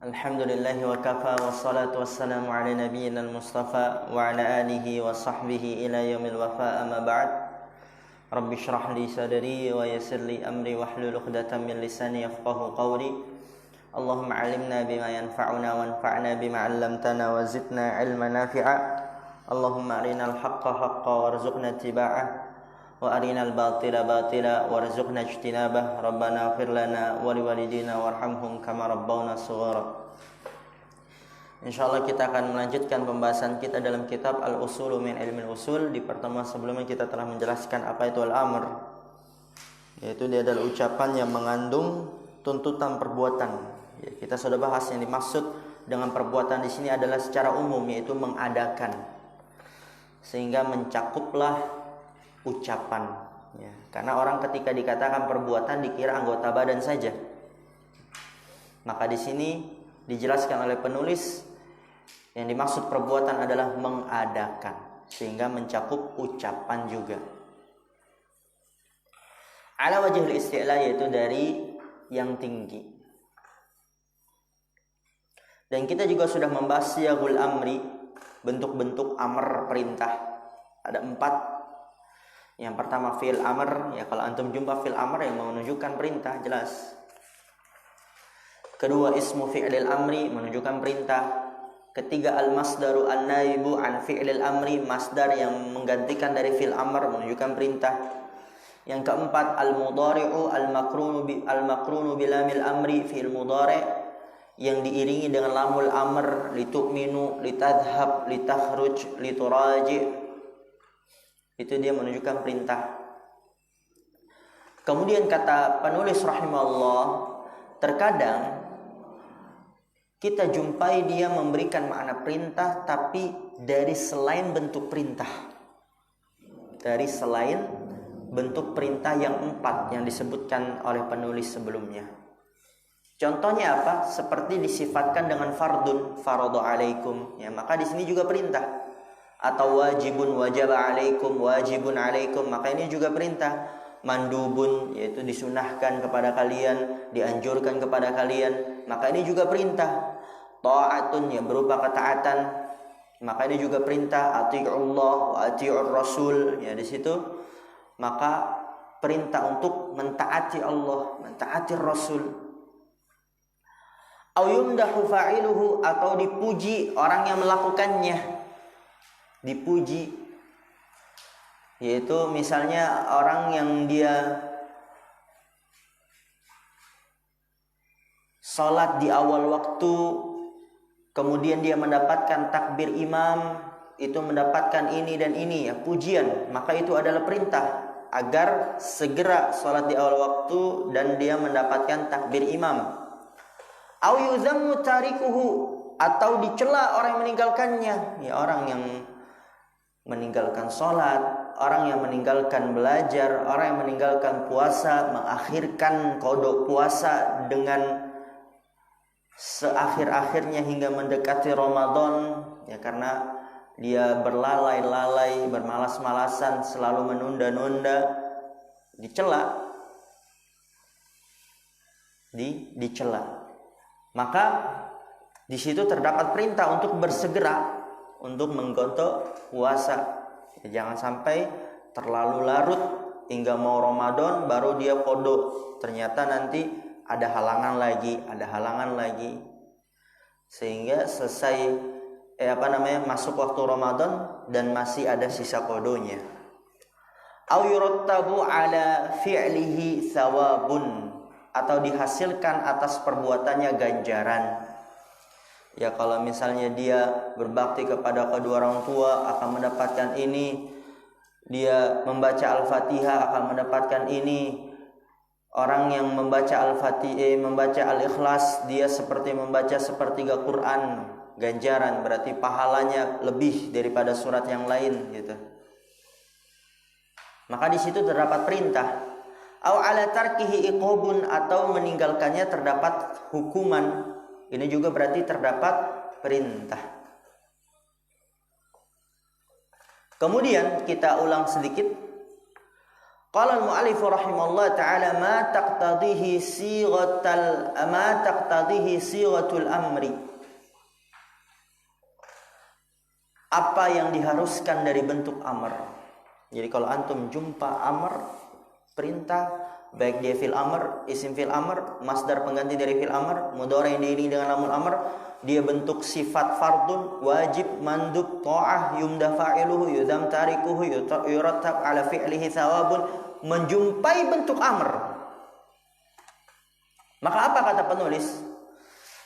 Alhamdulillahi wa kafa wassalatu wassalamu ala nabiyyina al-mustafa wa ala alihi wa sahbihi ila yaumil wafa amma ba'd. Rabbi shrah li sadri wa yassir li amri wahlul 'uqdatam min lisani yafqahu qawli. Allahumma 'allimna bima yanfa'una wanfa'na bima 'allamtana wa zidna 'ilman nafi'a. Allahumma arinal haqqa haqqan warzuqna ittiba'ah wa arinal batila batila warzuqna ijtinabah. Rabbana ighfir lana wa liwalidina warhamhum kama rabbawna shighara. Insyaallah kita akan melanjutkan pembahasan kita dalam kitab Al-Usulu min Ilmil Usul. Di pertemuan sebelumnya kita telah menjelaskan apa itu al-amr, yaitu dia adalah ucapan yang mengandung tuntutan perbuatan. Ya, kita sudah bahas yang dimaksud dengan perbuatan di sini adalah secara umum, yaitu mengadakan, sehingga mencakuplah ucapan. Ya, karena orang ketika dikatakan perbuatan dikira anggota badan saja. Maka di sini dijelaskan oleh penulis yang dimaksud perbuatan adalah mengadakan, sehingga mencakup ucapan juga. Ala wajhil isti'la, yaitu dari yang tinggi. Dan kita juga sudah membahas siyagul amri, bentuk-bentuk amr, perintah. Ada 4. Yang pertama fi'il amr, ya kalau antum jumpa fi'il amr yang menunjukkan perintah, jelas. Kedua ismu fi'lil amri, menunjukkan perintah. Ketiga al-masdaru an-naibu an fi'lil amri, masdar yang menggantikan dari fi'il amr, menunjukkan perintah. Yang keempat al-mudhari'u al-makrunu bilamil amri, fi'il mudhari' yang diiringi dengan lamul amr, litu'minu, litadhhab, litakhruj, lituraji. Itu dia menunjukkan perintah. Kemudian kata penulis rahimahullah, terkadang kita jumpai dia memberikan makna perintah tapi dari selain bentuk perintah. Dari selain bentuk perintah yang 4 yang disebutkan oleh penulis sebelumnya. Contohnya apa? Seperti disifatkan dengan fardun, farada alaikum. Ya, maka di sini juga perintah. Atau wajibun, wajaba alaikum, wajibun alaikum. Maka ini juga perintah. Mandubun, yaitu disunahkan kepada kalian, dianjurkan kepada kalian. Maka ini juga perintah. Ta'atun, yang berupa ketaatan, maka ini juga perintah. Ati'ullah wa ati'ur rasul, ya di situ maka perintah untuk mentaati Allah, mentaati Rasul. Au yumdahu fa'iluhu, atau dipuji orang yang melakukannya, dipuji, yaitu misalnya orang yang dia salat di awal waktu, kemudian dia mendapatkan takbir imam, itu mendapatkan ini dan ini, ya, pujian. Maka itu adalah perintah agar segera salat di awal waktu dan dia mendapatkan takbir imam. Au yuzammu tarikuhu, atau dicela orang yang meninggalkannya, ya, orang yang meninggalkan salat, orang yang meninggalkan belajar, orang yang meninggalkan puasa, mengakhirkan qada puasa dengan seakhir-akhirnya hingga mendekati Ramadan, ya, karena dia berlalai-lalai, bermalas-malasan, selalu menunda-nunda, dicela. Dicela. Maka di situ terdapat perintah untuk bersegera untuk menggontok puasa. Ya, jangan sampai terlalu larut hingga mau Ramadan baru dia qada. Ternyata nanti ada halangan lagi, sehingga selesai masuk waktu Ramadan dan masih ada sisa qadanya. Au yurattabu ala fi'lihi thawabun, atau dihasilkan atas perbuatannya ganjaran. Ya, kalau misalnya dia berbakti kepada kedua orang tua akan mendapatkan ini, dia membaca Al-Fatihah akan mendapatkan ini. Orang yang membaca Al-Fatihah, membaca Al-Ikhlas, dia seperti membaca sepertiga Quran, ganjaran, berarti pahalanya lebih daripada surat yang lain, gitu. Maka di situ terdapat perintah. Au ala tarkihi iqabun, atau meninggalkannya terdapat hukuman. Ini juga berarti terdapat perintah. Kemudian kita ulang sedikit. Qala al-mu'allif rahimahullah ta'ala ma taqtadihi sighatul amri. Apa yang diharuskan dari bentuk amr. Jadi kalau antum jumpa amr, perintah, baik dia fil amr, isim fil amr, masdar pengganti dari fil amr, mudhari yang diiringi dengan lamul amr, dia bentuk sifat fardun, wajib, mandub, ta'ah, yumda fa'iluhu, yudam tarikuhu, yurattab ala fi'lihi thawabun, menjumpai bentuk amr. Maka apa kata penulis?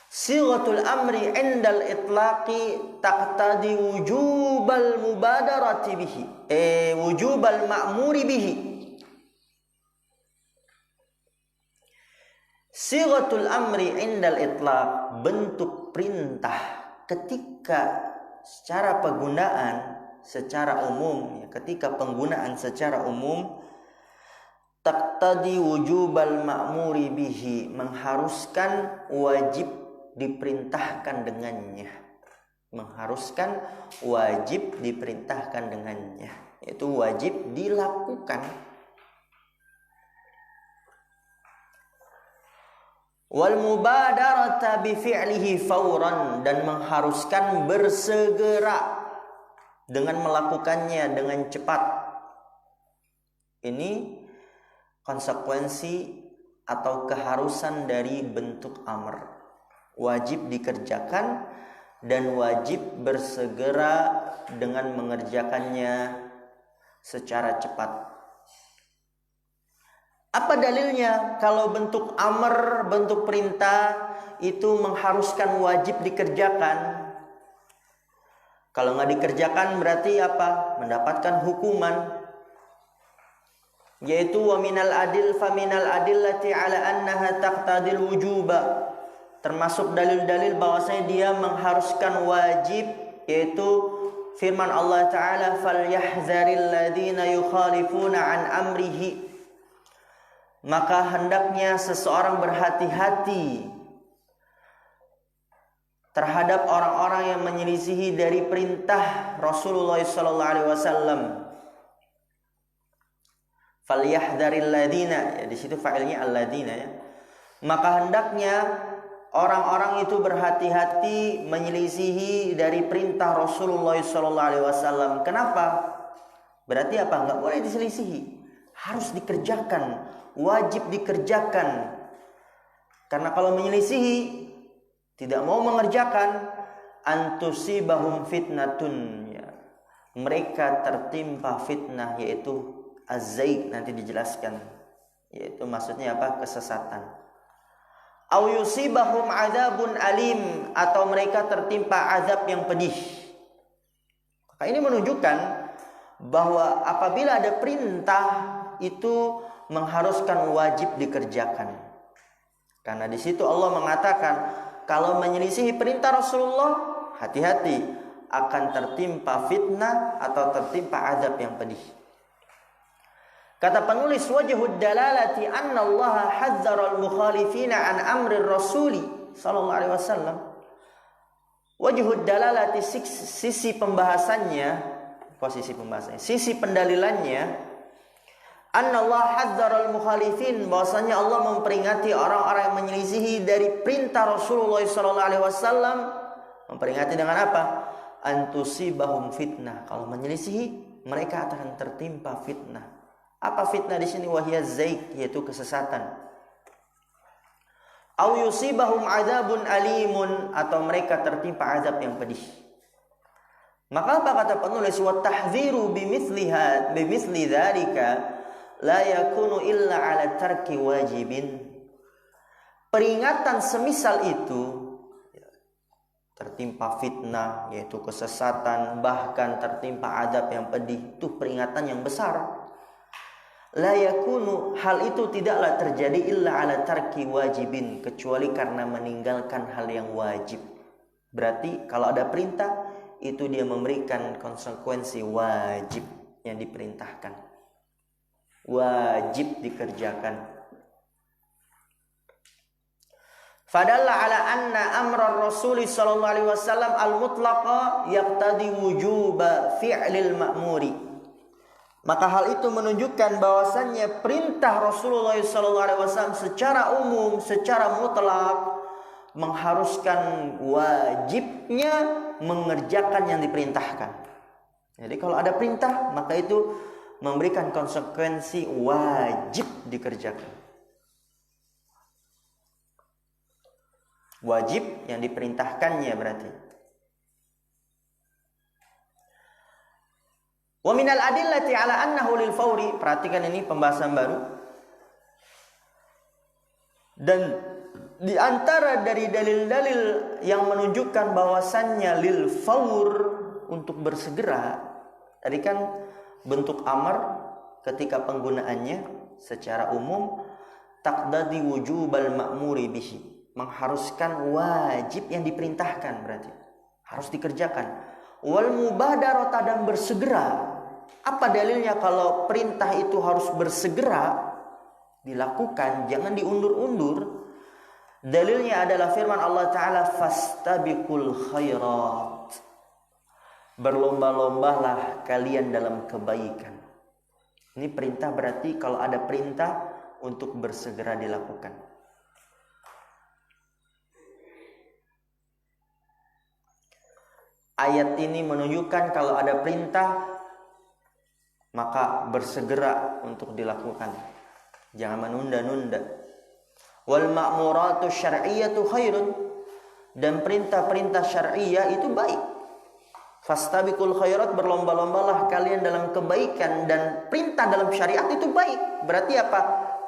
Sighatul amri indal itlaqi taqtadi wujubal mubadarati bihi, wujubal ma'muri bihi. Sighatul amri indal itlaq, bentuk perintah ketika secara penggunaan secara umum, ketika penggunaan secara umum, taqtadi wujubal ma'muri bihi, mengharuskan wajib diperintahkan dengannya. Mengharuskan wajib diperintahkan dengannya, yaitu wajib dilakukan. Wal mubadarata bi fi'lihi fauran, dan mengharuskan bersegera dengan melakukannya dengan cepat. Ini konsekuensi atau keharusan dari bentuk amr. Wajib dikerjakan dan wajib bersegera dengan mengerjakannya secara cepat. Apa dalilnya kalau bentuk amr, bentuk perintah itu mengharuskan wajib dikerjakan? Kalau nggak dikerjakan berarti apa? Mendapatkan hukuman. Yaitu wa minal adil fa minal adillati ala annaha taqtadil wujuba. Termasuk dalil-dalil bahwasanya dia mengharuskan wajib, yaitu firman Allah Ta'ala falyahzaril ladzina yukhalifuna an amrihi. Maka hendaknya seseorang berhati-hati terhadap orang-orang yang menyelisihi dari perintah Rasulullah sallallahu alaihi wasallam. Falyahzaril ladzina, ya di situ fa'ilnya alladzina ya. Maka hendaknya orang-orang itu berhati-hati menyelisihi dari perintah Rasulullah sallallahu alaihi wasallam. Kenapa? Berarti apa? Enggak boleh diselisihi. Harus dikerjakan, wajib dikerjakan. Karena kalau menyelisihi, tidak mau mengerjakan, antusibahum fitnatun, ya. Mereka tertimpa fitnah, yaitu az-zaig, nanti dijelaskan. Yaitu maksudnya apa? Kesesatan. Au yusibahum adzabun alim, atau mereka tertimpa azab yang pedih. Maka ini menunjukkan bahwa apabila ada perintah itu mengharuskan wajib dikerjakan. Karena di situ Allah mengatakan kalau menyelisihi perintah Rasulullah, hati-hati akan tertimpa fitnah atau tertimpa azab yang pedih. Kata penulis, wajhud dalalati anna Allah hazzara al-mukhalifina an amri rasuli sallallahu alaihi wasallam. Wajhud dalalati, sisi pembahasannya, sisi pendalilannya, anna Allah hazzara al-mukhalifin, bahwasanya Allah memperingati orang-orang yang menyelisihi dari perintah Rasulullah sallallahu alaihi wasallam. Memperingati dengan apa? Antusibahum fitnah. Kalau menyelisihi, mereka akan tertimpa fitnah. Apa fitnah di sini? Wahiyaz zaik, yaitu kesesatan. Au yusibahum adzabun alimun, atau mereka tertimpa azab yang pedih. Maka apa kata penulis? Wa tahdziru bimithli dzalika la yakunu illa ala tarki wajibin. Peringatan semisal itu, tertimpa fitnah, yaitu kesesatan, bahkan tertimpa azab yang pedih, itu peringatan yang besar. La yakunu, hal itu tidaklah terjadi illa ala tarki wajibin, kecuali karena meninggalkan hal yang wajib. Berarti kalau ada perintah, itu dia memberikan konsekuensi wajib yang diperintahkan. Wajib dikerjakan. Fadalla ala anna amra Rasul sallallahu alaihi wasallam al-mutlaqa yaqtadi wujuba fi'lil ma'muri. Maka hal itu menunjukkan bahwasannya perintah Rasulullah SAW secara umum, secara mutlak mengharuskan wajibnya mengerjakan yang diperintahkan. Jadi kalau ada perintah, maka itu memberikan konsekuensi wajib dikerjakan. Wajib yang diperintahkannya berarti. Wa minal adillati ala annahu lil fawri. Perhatikan ini pembahasan baru. Dan di antara dari dalil-dalil yang menunjukkan bahwasannya lil fawr, untuk bersegera. Tadi kan bentuk amar ketika penggunaannya secara umum taqdadi wujubal ma'muri bihi, mengharuskan wajib yang diperintahkan, berarti harus dikerjakan. Wal mubadarata, dan bersegera. Apa dalilnya kalau perintah itu harus bersegera dilakukan, jangan diundur-undur? Dalilnya adalah firman Allah Ta'ala, fastabiqul khairat, berlomba-lombalah kalian dalam kebaikan. Ini perintah, berarti kalau ada perintah untuk bersegera dilakukan. Ayat ini menunjukkan kalau ada perintah maka bersegera untuk dilakukan. Jangan menunda-nunda. Wal ma'muratu syar'iyyatu khairun, dan perintah-perintah syar'iyyah itu baik. Fastabiqul khairat, berlomba-lombalah kalian dalam kebaikan, dan perintah dalam syariat itu baik. Berarti apa?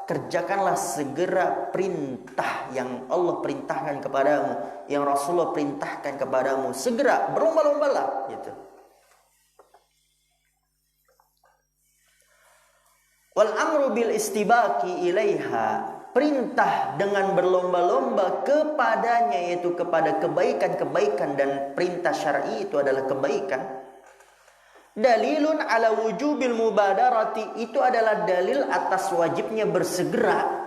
Kerjakanlah segera perintah yang Allah perintahkan kepadamu, yang Rasulullah perintahkan kepadamu. Segera berlomba-lombalah gitu. Wal amru bil istibaqi ilaiha, perintah dengan berlomba-lomba kepadanya, yaitu kepada kebaikan-kebaikan, dan perintah syar'i itu adalah kebaikan. Dalilun ala wujubil mubadarati, itu adalah dalil atas wajibnya bersegera.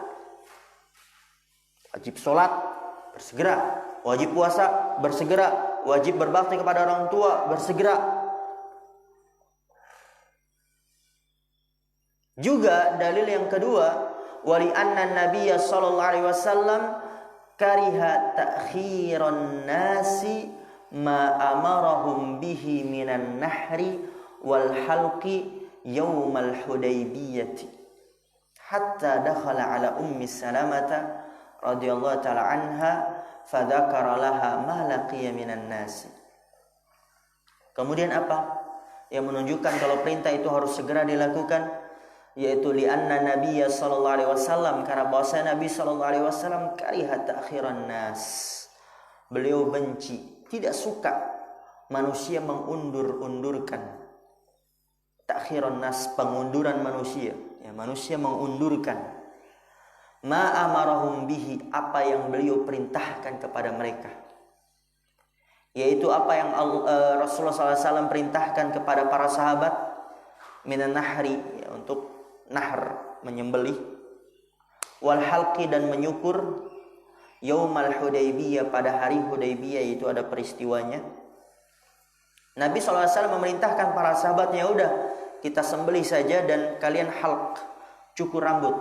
Wajib sholat, bersegera. Wajib puasa, bersegera. Wajib berbakti kepada orang tua, bersegera. Juga dalil yang kedua, wali anna nabiyya sallallahu alaihi wasallam kariha ta'khiran nasi ma amarahum bihi minan nahri wal halqi yaumal hudaybiyati, hatta dakhala ala ummi salamata radhiyallahu ta'ala anha fadzakara laha ma laqiya minan nasi. Kemudian apa yang menunjukkan kalau perintah itu harus segera dilakukan? Yaitu lianna nabiyya sallallahu alaihi wasallam, karena bahwasanya Nabi sallallahu alaihi wasallam kariha ta'khiran nas, beliau benci, tidak suka manusia mengundur-undurkan. Ta'khiran nas, pengunduran manusia, ya, manusia mengundurkan. Ma amarahum bihi, apa yang beliau perintahkan kepada mereka, yaitu apa yang Rasulullah SAW perintahkan kepada para sahabat, minan nahri, ya, untuk nahr, menyembelih, wal halqi, dan menyukur, yaumal hudaybiyah, pada hari Hudaybiyah, itu ada peristiwanya. Nabi SAW memerintahkan para sahabatnya, udah kita sembelih saja dan kalian halq, cukur rambut.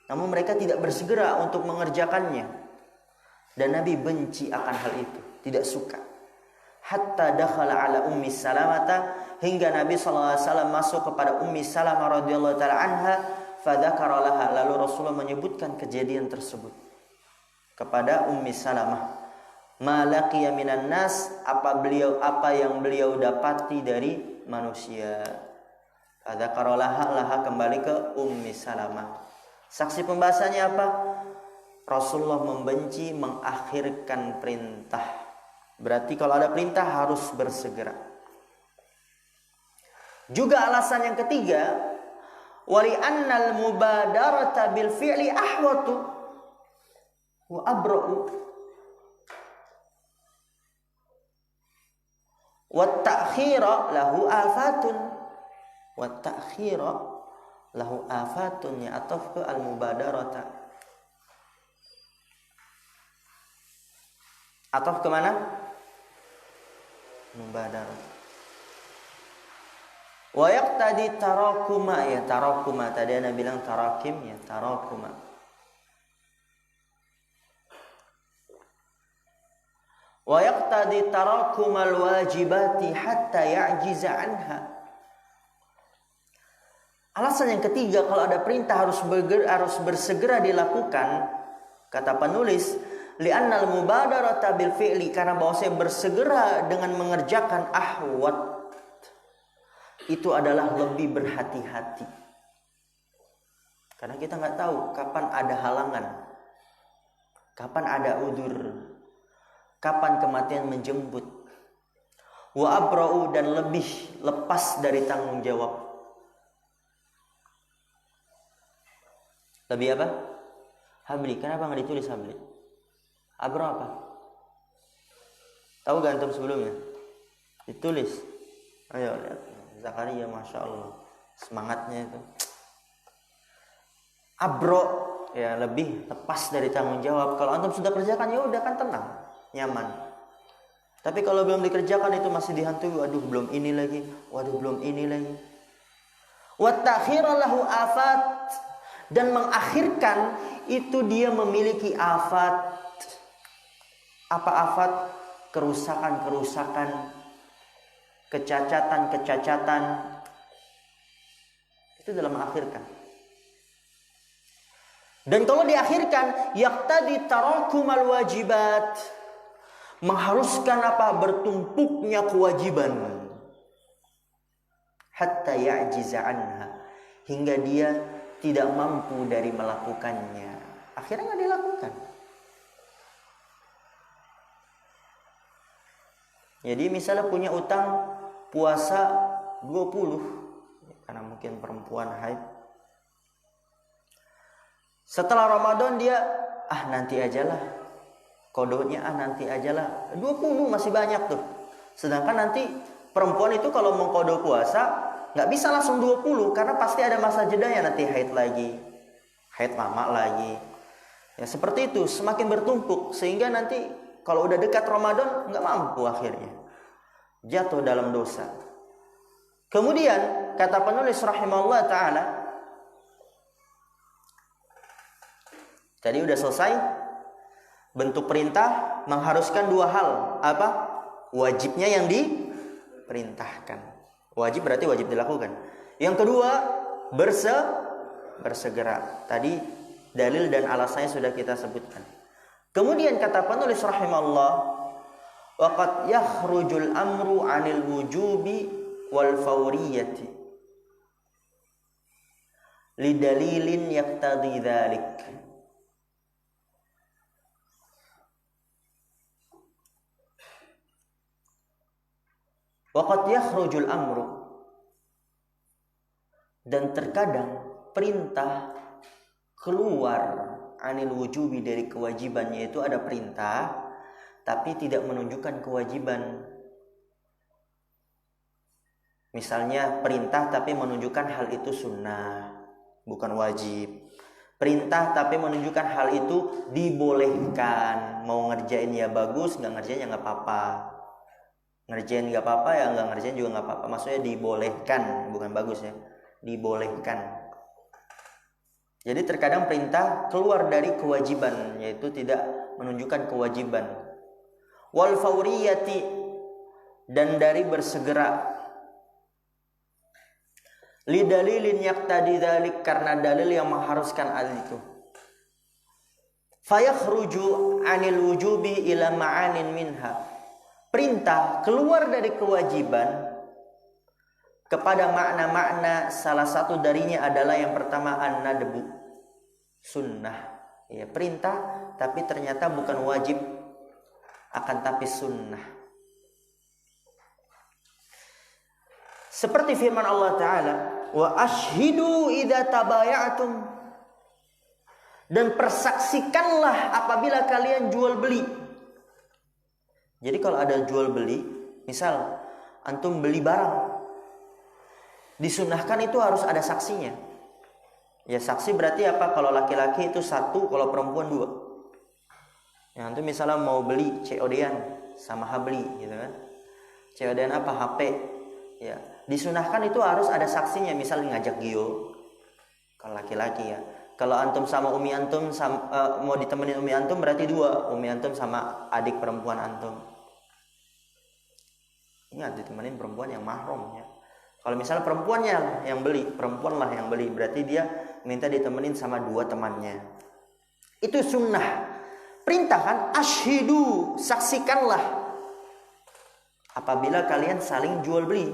Namun mereka tidak bersegera untuk mengerjakannya, dan Nabi benci akan hal itu, tidak suka. Hatta dakhala ala ummi salamata, hingga Nabi SAW masuk kepada Ummi Salamah radhiyallahu ta'ala anha, fadzakara laha, lalu Rasulullah menyebutkan kejadian tersebut kepada Ummi Salamah. Ma laqiya minan nas, apa yang beliau dapati dari manusia. Fadzakara laha, kembali ke Ummi Salamah. Saksi pembahasannya apa? Rasulullah membenci mengakhirkan perintah. Berarti kalau ada perintah harus bersegera. Juga alasan yang ketiga, wali annal mubadarata bil fi'li ahwatu wa abra'u wa ta'khira lahu afatun, wa ta'khira lahu afatun, ya, ataf ke al mubadarata. Ataf ke mana? Mubadarah. Wa yaqtadi tarakuma, ya tarakuma. Tadi Ana bilang tarakim, ya tarakuma. Wa yaqtadi tarakumal wajibati hatta ya'jiza anha. Alasan yang ketiga kalau ada perintah harus bersegera dilakukan, kata penulis, li'annal mubadarata bil fi'li, karena bahwa saya bersegera dengan mengerjakan ahwat itu adalah lebih berhati-hati. Karena kita nggak tahu kapan ada halangan, kapan ada udzur, kapan kematian menjemput. Wa abra'u, dan lebih lepas dari tanggung jawab. Lebih apa? Habli. Kenapa nggak ditulis habli? Abra apa? Tahu gak antum sebelumnya? Ditulis. Ayo lihat. Zakaria, Masya Allah, semangatnya itu. Abro, ya lebih lepas dari tanggung jawab. Kalau antum sudah kerjakan, ya udah kan tenang, nyaman. Tapi kalau belum dikerjakan itu masih dihantui. Waduh, belum ini lagi. Waduh, belum ini lagi. Wa ta'khira lahu afat, dan mengakhirkan itu dia memiliki afat. Apa afat? Kerusakan-kerusakan, kecacatan-kecacatan. Itu dalam mengakhirkan. Dan kalau diakhirkan, yaqtadi tarakumal wajibat, mengharuskan apa? Bertumpuknya kewajiban. Hatta ya'jiza anha, hingga dia tidak mampu dari melakukannya. Akhirnya nggak dilakukan. Jadi misalnya punya utang puasa 20, karena mungkin perempuan haid. Setelah Ramadan dia nanti ajalah. Kodonya nanti ajalah. 20 masih banyak tuh. Sedangkan nanti perempuan itu kalau mau kodo puasa nggak bisa langsung 20, karena pasti ada masa jedanya, nanti haid lagi, haid lama lagi. Ya seperti itu, semakin bertumpuk sehingga nanti kalau udah dekat Ramadan nggak mampu, akhirnya jatuh dalam dosa. Kemudian kata penulis rahimahullah ta'ala, tadi udah selesai. Bentuk perintah mengharuskan dua hal. Apa? Wajibnya yang diperintahkan. Wajib berarti wajib dilakukan. Yang kedua, bersegera. Tadi dalil dan alasannya sudah kita sebutkan. Kemudian kata penulis rahimahullah, waqad yakhrujul amru 'anil wujubi wal fawriyati lidalilin yaqtadi dzalik. Waqad yakhrujul amru, dan terkadang perintah keluar 'anil wujubi, dari kewajiban, yaitu ada perintah tapi tidak menunjukkan kewajiban. Misalnya perintah tapi menunjukkan hal itu sunnah, bukan wajib. Perintah tapi menunjukkan hal itu dibolehkan. Mau ngerjain ya bagus, nggak ngerjain ya nggak apa-apa. Ngerjain nggak apa-apa, ya nggak ngerjain juga nggak apa-apa. Maksudnya dibolehkan, bukan bagus ya, dibolehkan. Jadi terkadang perintah keluar dari kewajiban, yaitu tidak menunjukkan kewajiban. Wal fawriyati, dan dari bersegera. Li dalilin yaqtadi dzalik, karena dalil yang mengharuskan hal itu. Fayakhruju 'anil wujubi ila ma'anin minha. Perintah keluar dari kewajiban kepada makna-makna. Salah satu darinya adalah yang pertama an-nadbu, sunnah. Ya, perintah tapi ternyata bukan wajib, akan tapi sunnah. Seperti firman Allah Ta'ala, wa ashhidu idza tabaya'tum, dan persaksikanlah apabila kalian jual beli. Jadi kalau ada jual beli, misal antum beli barang, disunahkan itu harus ada saksinya. Ya saksi berarti apa? Kalau laki-laki itu 1, kalau perempuan 2. Ya antum misalnya mau beli COD-an sama habli gitu kan. COD-an apa? HP. Ya. Disunahkan itu harus ada saksinya, misalnya ngajak gio. Kalau laki-laki ya. Kalau antum sama umi antum mau ditemenin umi antum berarti 2, umi antum sama adik perempuan antum. Ingat, ditemenin perempuan yang mahram ya. Kalau misalnya perempuannya yang beli, perempuan lah yang beli, berarti dia minta ditemenin sama 2 temannya. Itu sunnah. Perintah kan, asyhidu, saksikanlah apabila kalian saling jual beli.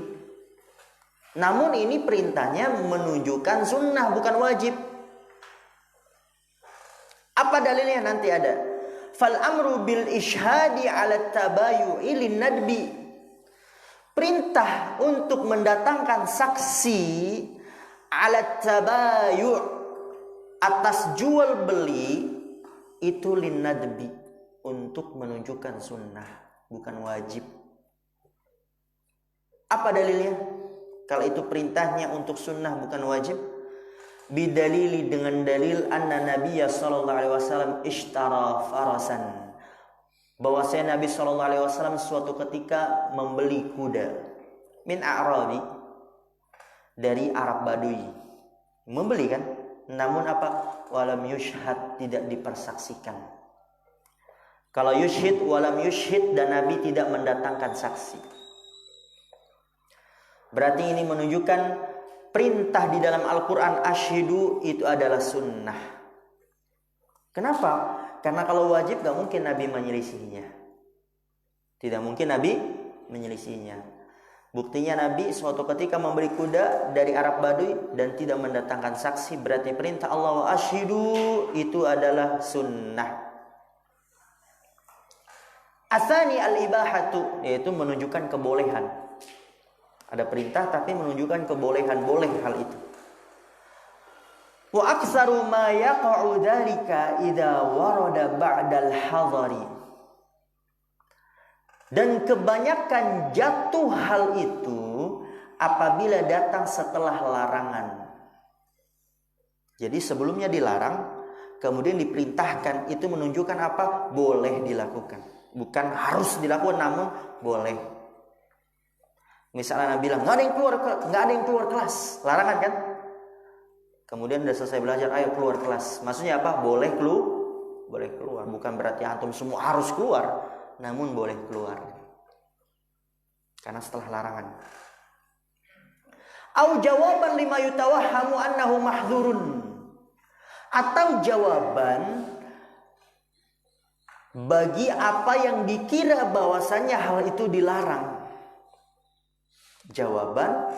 Namun ini perintahnya menunjukkan sunnah, bukan wajib. Apa dalilnya? Nanti ada. Fal amru bil ishhadi ala tabayu'i lin nadbi. Perintah untuk mendatangkan saksi ala tabayu' atas jual beli itu lin nadbi, untuk menunjukkan sunnah, bukan wajib. Apa dalilnya? Kalau itu perintahnya untuk sunnah bukan wajib, bidalili, dengan dalil anna Nabiya sallallahu alaihi wasallam ishtara farasan, bahwasanya Nabi sallallahu alaihi wasallam suatu ketika membeli kuda min a'rabi, dari Arab Badui. Membeli kan? Namun apa? Walam yushhad, tidak dipersaksikan. Kalau yushhid, walam yushhid, dan Nabi tidak mendatangkan saksi. Berarti ini menunjukkan perintah di dalam Al-Quran asyhidu itu adalah sunnah. Kenapa? Karena kalau wajib gak mungkin Nabi menyelisihinya. Tidak mungkin Nabi menyelisihinya. Buktinya Nabi suatu ketika membeli kuda dari Arab Badui dan tidak mendatangkan saksi, berarti perintah Allah wa asyhidu itu adalah sunnah. Asani al-ibahatu, yaitu menunjukkan kebolehan. Ada perintah tapi menunjukkan kebolehan, boleh hal itu. Wa aktsaru ma yaqa'u dzalika idza warada ba'dal hadari. Dan kebanyakan jatuh hal itu apabila datang setelah larangan. Jadi sebelumnya dilarang, kemudian diperintahkan, itu menunjukkan apa? Boleh dilakukan. Bukan harus dilakukan, namun boleh. Misalnya Nabi bilang, nggak ada yang keluar kelas, larangan kan? Kemudian udah selesai belajar, ayo keluar kelas. Maksudnya apa? Boleh keluar. Bukan berarti antum semua harus keluar, namun boleh keluar. Karena setelah larangan. Au jawaban lima yutawahhamu annahu mahdzurun. Atau jawaban bagi apa yang dikira bahwasannya hal itu dilarang. Jawaban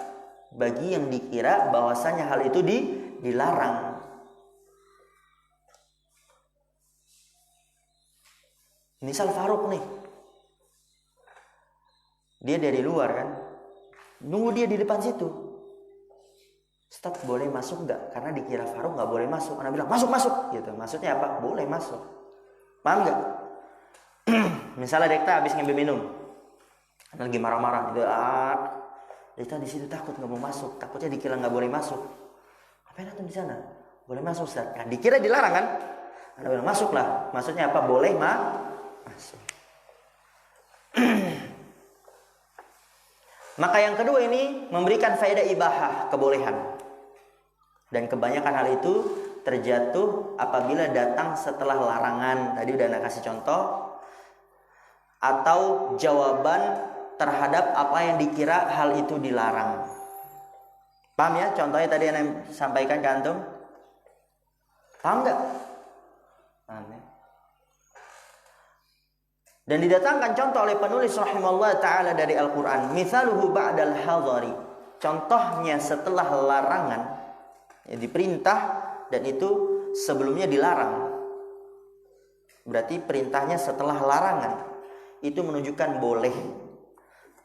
bagi yang dikira bahwasannya hal itu dilarang. Misal Faruk nih, dia dari luar kan, nunggu dia di depan situ. Ustaz, boleh masuk nggak? Karena dikira Faruk nggak boleh masuk. Anak bilang masuk gitu. Maksudnya apa? Boleh masuk. Paham nggak? Misalnya Dekta habis ngambil minum, lagi marah-marah gitu. Dekta di situ takut nggak mau masuk. Takutnya dikira nggak boleh masuk. Apa yang di sana? Boleh masuk Ustaz. Nah, dikira dilarang kan? Anak bilang masuklah. Maksudnya apa? Boleh masuk. Maka yang kedua ini memberikan faedah ibahah, kebolehan. Dan kebanyakan hal itu terjatuh apabila datang setelah larangan. Tadi udah nak kasih contoh. Atau jawaban terhadap apa yang dikira hal itu dilarang. Paham ya? Contohnya tadi yang sampaikan ke antum. Paham gak? Paham ya? Dan didatangkan contoh oleh penulis rahimahullah ta'ala dari Al-Quran. Mithaluhu ba'dal hadari. Contohnya setelah larangan. Ya, diperintah dan itu sebelumnya dilarang. Berarti perintahnya setelah larangan. Itu menunjukkan boleh.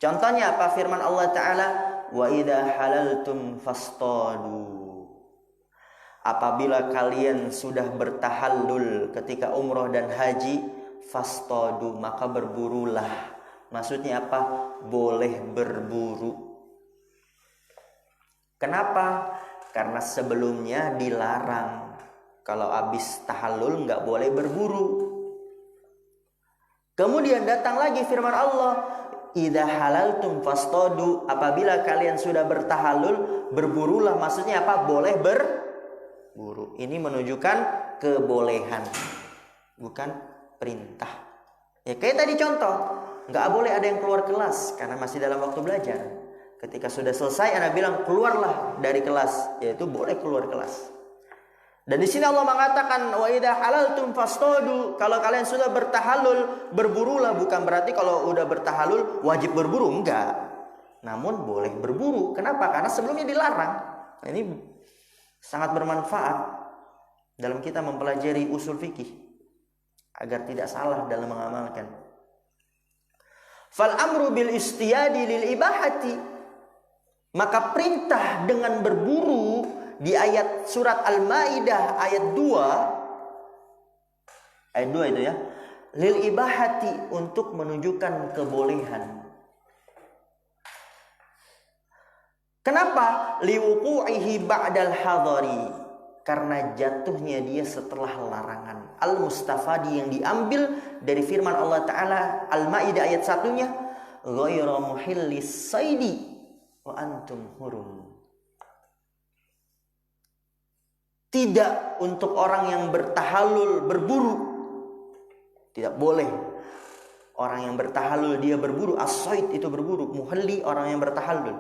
Contohnya apa? Firman Allah ta'ala. Wa idha halaltum fastadu. Apabila kalian sudah bertahallul ketika umroh dan haji, fastadu, maka berburulah. Maksudnya apa? Boleh berburu. Kenapa? Karena sebelumnya dilarang. Kalau habis tahallul nggak boleh berburu. Kemudian datang lagi firman Allah, idza halaltum fastadu, apabila kalian sudah bertahallul, berburulah. Maksudnya apa? Boleh berburu. Ini menunjukkan kebolehan, bukan perintah. Ya kayak tadi contoh, nggak boleh ada yang keluar kelas karena masih dalam waktu belajar. Ketika sudah selesai, Anda bilang keluarlah dari kelas, yaitu boleh keluar kelas. Dan di sini Allah mengatakan wa idza halaltum fastadu, kalau kalian sudah bertahallul, berburulah. Bukan berarti kalau udah bertahallul wajib berburu, enggak. Namun boleh berburu. Kenapa? Karena sebelumnya dilarang. Nah, ini sangat bermanfaat dalam kita mempelajari usul fikih agar tidak salah dalam mengamalkan. Fal amru bil istiyadi lil ibahati, maka perintah dengan berburu di ayat surat Al-Maidah ayat 2 itu ya, lil ibahati, untuk menunjukkan kebolehan. Kenapa? Liwuqu'ihi ba'dal hadari, karena jatuhnya dia setelah larangan. Al-mustafadi, yang diambil dari firman Allah Ta'ala Al-Maidah ayat 1-nya, ghayra muhillis saidi wa antum hurum. Tidak untuk orang yang bertahallul berburu. Tidak boleh orang yang bertahallul dia berburu. As-said itu berburu, muhalli orang yang bertahallul.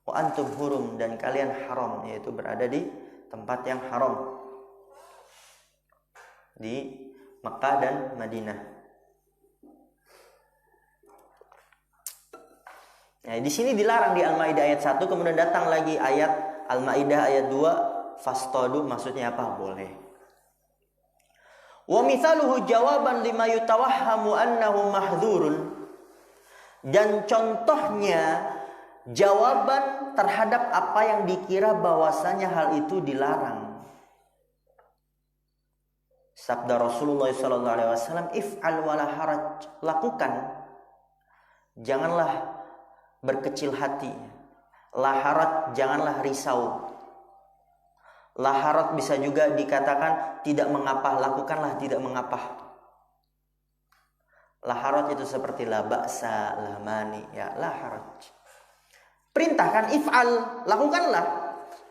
Wa antum hurum, dan kalian haram, yaitu berada di tempat yang haram, di Mekah dan Madinah. Nah, di sini dilarang di Al-Maidah ayat 1, kemudian datang lagi ayat Al-Maidah ayat 2, fastadu, maksudnya apa? Boleh. Wa mithaluhu jawaban lima yutawahhamu annahu mahdzurun, dan contohnya jawaban terhadap apa yang dikira bahwasanya hal itu dilarang. Sabda Rasulullah SAW, if'al wala haraj, lakukan, janganlah berkecil hati. Laharat, janganlah risau. Laharat bisa juga dikatakan tidak mengapa, lakukanlah tidak mengapa. Laharat itu seperti la ba'sa, la mani, ya laharat. Perintahkan if'al, lakukanlah.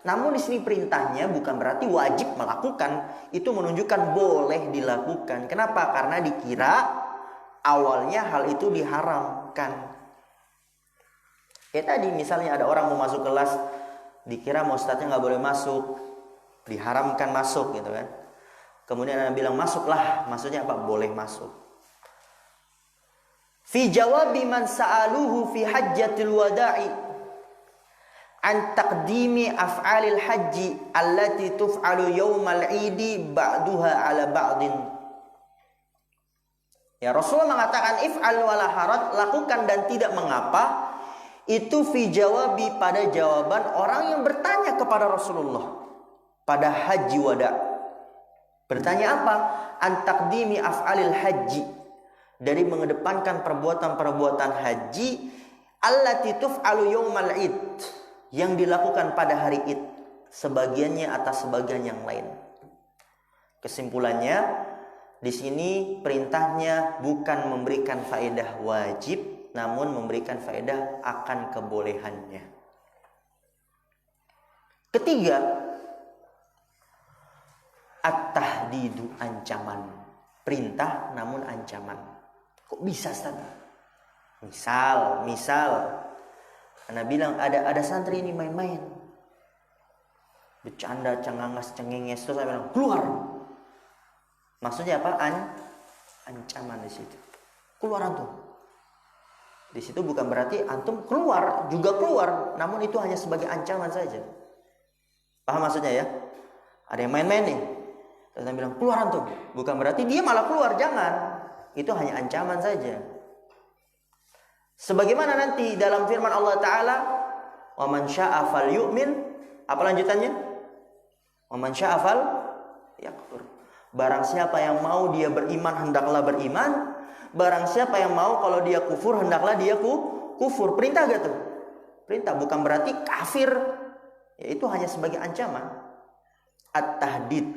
Namun di sini perintahnya bukan berarti wajib melakukan. Itu menunjukkan boleh dilakukan. Kenapa? Karena dikira awalnya hal itu diharamkan. Kayak tadi misalnya ada orang mau masuk kelas, dikira ustadznya nggak boleh masuk, diharamkan masuk gitu kan. Kemudian Anda bilang masuklah, maksudnya apa? Boleh masuk. Fi jawabi man sa'aluhu fi hajjatil wada'i an taqdimi af'alil haji allati tuf'alu yawmal 'idi ba'duha 'ala ba'din. Ya, Rasulullah mengatakan if'al wala harat, lakukan dan tidak mengapa. Itu fi jawabi, pada jawaban orang yang bertanya kepada Rasulullah pada haji wada. Bertanya apa? An taqdimi af'alil haji, dari mengedepankan perbuatan-perbuatan haji allati tuf'alu yaumal id, yang dilakukan pada hari id, sebagiannya atas sebagian yang lain. Kesimpulannya, di sini perintahnya bukan memberikan faedah wajib, namun memberikan faedah akan kebolehannya. Ketiga, at-tahdidu, ancaman. Perintah namun ancaman. Kok bisa, Ustaz? Misal Anda bilang ada santri ini main-main, bercanda, cengangas, cengenges, terus saya bilang keluar. Maksudnya apa? Ancaman di situ. Keluar antum. Di situ bukan berarti antum keluar, namun itu hanya sebagai ancaman saja. Paham maksudnya ya? Ada yang main-main nih, terus dia bilang keluar antum, bukan berarti dia malah keluar, jangan. Itu hanya ancaman saja. Sebagaimana nanti dalam firman Allah Ta'ala, wa man syaa'a falyu'min, apa lanjutannya? Wa man syaa'a falyakfur. Barang siapa yang mau dia beriman, hendaklah beriman. Barang siapa yang mau kalau dia kufur, hendaklah dia kufur. Perintah gak tuh? Perintah, bukan berarti kafir. Ya, itu hanya sebagai ancaman. At-tahdid.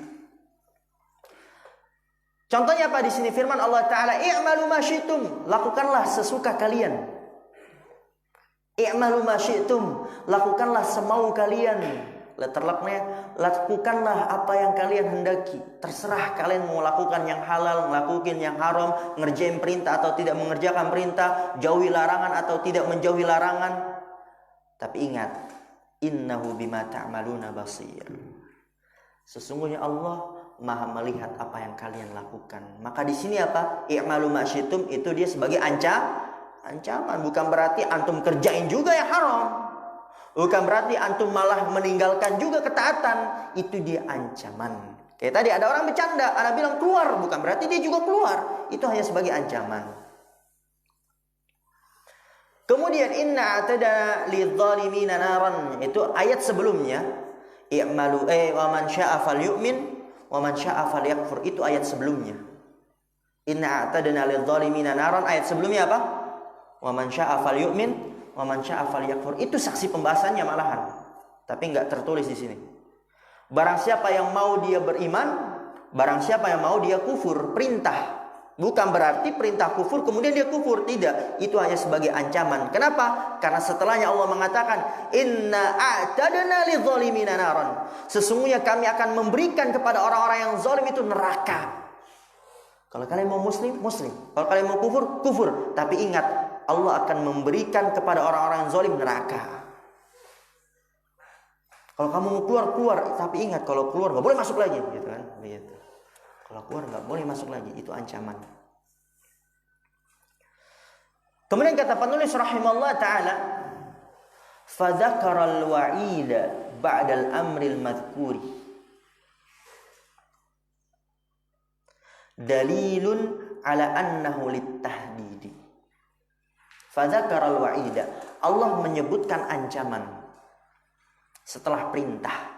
Contohnya apa di sini? Firman Allah Ta'ala, i'malu ma syi'tum, lakukanlah sesuka kalian. I'malu ma syi'tum, lakukanlah semau kalian. Letterlocknya, lakukanlah apa yang kalian hendaki. Terserah kalian mau lakukan yang halal, ngelakuin yang haram, ngerjain perintah atau tidak mengerjakan perintah, jauhi larangan atau tidak menjauhi larangan. Tapi ingat, innahu bima ta'maluna basir. Sesungguhnya Allah Maha melihat apa yang kalian lakukan. Maka di sini apa? I'malu ma syi'tum itu dia sebagai ancaman, bukan berarti antum kerjain juga yang haram. Bukan berarti antum malah meninggalkan juga ketaatan. Itu dia ancaman. Kayak tadi ada orang bercanda, ana bilang keluar, bukan berarti dia juga keluar. Itu hanya sebagai ancaman. Kemudian inna a'tadna lidzalimina naran, itu ayat sebelumnya. I'malu wa man syaa'a falyu'min wa man syaa'a falyakfur, itu ayat sebelumnya. Inna a'tadna lidzalimina naran, ayat sebelumnya apa? Wa man syaa'a falyu'min wa man syaa'a falyakfur. Itu saksi pembahasannya malahan. Tapi enggak tertulis di sini. Barang siapa yang mau dia beriman, barang siapa yang mau dia kufur, perintah. Bukan berarti perintah kufur kemudian dia kufur, tidak. Itu hanya sebagai ancaman. Kenapa? Karena setelahnya Allah mengatakan, inna a'tadna lidzalimina naran. Sesungguhnya kami akan memberikan kepada orang-orang yang zalim itu neraka. Kalau kalian mau muslim, muslim. Kalau kalian mau kufur, kufur. Tapi ingat, Allah akan memberikan kepada orang-orang yang zalim neraka. Kalau kamu mau keluar, keluar. Tapi ingat, kalau keluar nggak boleh masuk lagi, gitu kan? Begitu. Kalau keluar nggak boleh masuk lagi, itu ancaman. Kemudian kata penulis rahimahullah ta'ala, fadzakaral wa'ida ba'dal amril madhkuri dalilun ala annahu littahdidi. Fadzakaral wa'ida, Allah menyebutkan ancaman setelah perintah.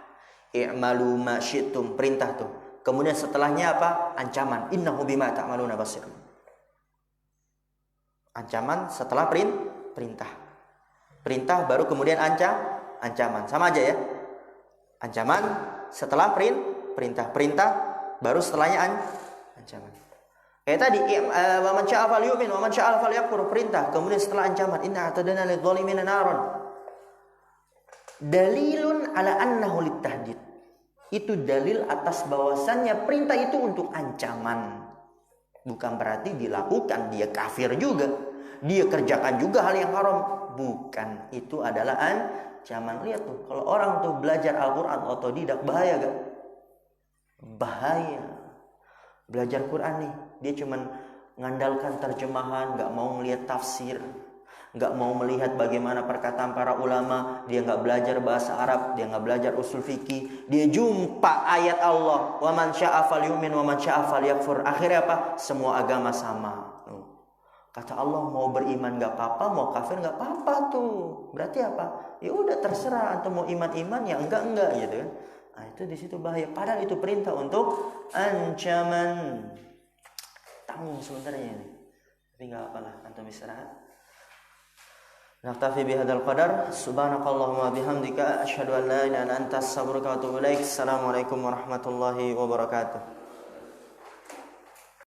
I'malu ma syi'tum, perintah tuh. Kemudian setelahnya apa? Ancaman. Innahu bima ta'maluna basir. Ancaman setelah perintah. Perintah baru kemudian ancaman. Sama aja ya. Ancaman setelah perintah. Perintah baru setelahnya ancaman. Kayak tadi, wa man syaa'a falyu'min wa man syaa'a falyakfur, perintah. Kemudian setelah ancaman, inna a'tadna lidzalimina naran. Dalilun ala annahu littahdid. Itu dalil atas bahwasannya perintah itu untuk ancaman. Bukan berarti dilakukan dia kafir juga, dia kerjakan juga hal yang haram. Bukan, itu adalah ancaman. Lihat tuh, kalau orang tuh belajar Al-Quran otodidak, bahaya gak? Bahaya. Belajar Quran nih, dia cuman ngandalkan terjemahan, gak mau melihat tafsir, gak mau melihat bagaimana perkataan para ulama, dia gak belajar bahasa Arab, dia gak belajar usul fikih, dia jumpa ayat Allah, wa man syaa'a falyu'min wa man syaa'a falyakfur. Akhirnya apa? Semua agama sama. Kata Allah, mau beriman gak apa-apa, mau kafir gak apa-apa tuh. Berarti apa? Ya udah terserah, atau mau iman-iman ya enggak gitu kan. Nah, itu di situ bahaya. Padahal itu perintah untuk ancaman. Tanggung sebenarnya ini. Tapi enggak apalah, antum istirahat. Naktafi bihadzal qadar. Subhanakallahumma bihamdika asyhadu an la ilaha illa anta astaghfiruka wa atubu ilaik. Assalamualaikum warahmatullahi wabarakatuh.